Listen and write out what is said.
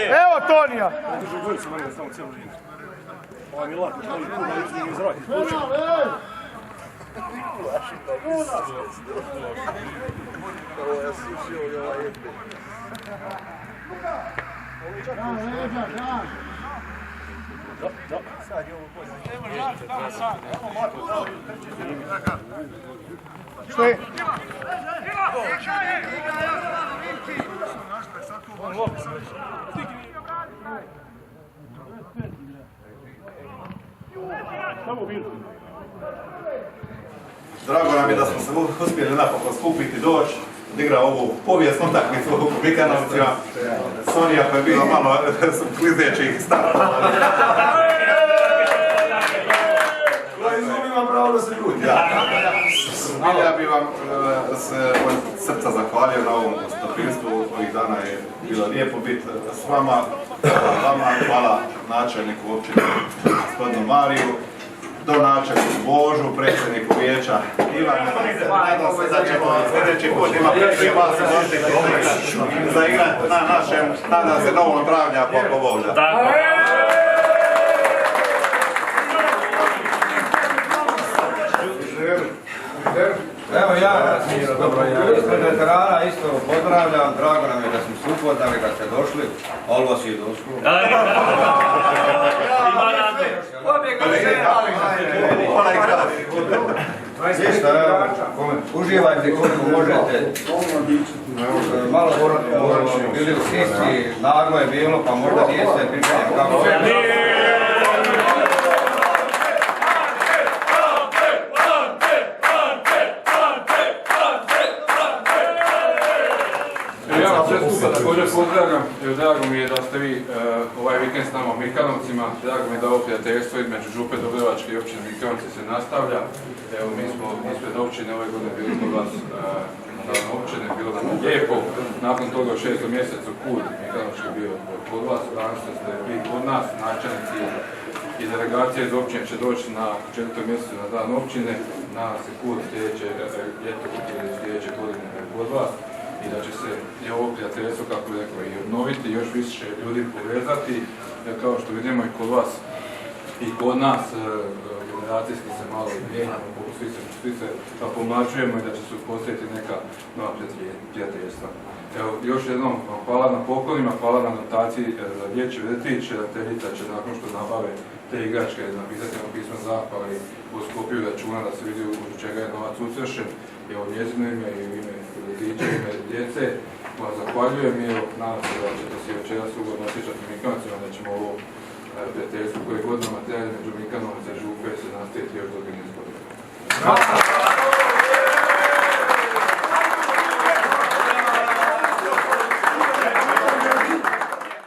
Evo Tonija! Ovo mi je lako, što je iz zraka. Ovo je sušio i ovaj jedne. Da, sad je ovo bolje. Što je? Drago nam je da smo se uspjeli napokon skupiti, doći, odigra ovu povijesnu utakmicu u Mikanovcima. Sonija koja je bila malo klizećih startova. Imam pravo da se ljudi. Ja bih vam se od srca zahvalio na ovom gostoprimstvu. Ovih dana je bilo lijepo biti s vama. Hvala načelniku općine gospodinu Mariju, donačelniku Božu, predsjedniku vijeća Ivanu. Nadam se da ćemo sljedeći put imati prije vas zaigrati na našem, nadam se, novom travnja oko Bovlja. Evo ja, ispred veterana isto pozdravljam, drago nam je da smo se upoznali, da ste došli, ali vas je došlo. Uživajte koliko možete. Malo bili u Sisci, naglo je bilo, pa možda nije sve pričanje kako je. Također pozdravljam, drago mi je da ste vi ovaj vikend s nama u Mikanovcima, drago mi je da ovo prijateljstvo između Župe Dobrovačke i općine Mikanovci se nastavlja. Evo, mi smo ispred općine ove godine bili kod vas na općine, bilo nam lijepo. Nakon toga u 6. mjesecu Kurt Mikanovčki bio kod vas, danas ste vi kod nas, načelnici i delegacije iz općine će doći na 4. mjesecu na dan općine. Nadam se Kurt sljedeće ljeto ili sljedeće godine kod vas. I da će se i ovo prijateljstvo, kako je rekao, i obnoviti, još više ljudi povezati. Kao što vidimo i kod vas i kod nas, generacijski se malo mijenjamo, svi se pomlačujemo i da će se uspostaviti neka nova prijateljstva. Evo, još jednom hvala na poklonima, hvala na notaciji za dječji vrtić. Ravnateljica će nakon što nabave te igračke napisati na pismo zahvale i uskopiju računa da se vidi u čega je novac utrošen. Evo, njezino ime i ime vrtića, ime djece. Vam zahvaljujem i nadam se da ćete se večeras ugodno osjećati Mikanovcima, da ćemo ovo prijateljstvo koje godinama traje među Mikanovce i Župe se nastaviti još do 15 godina.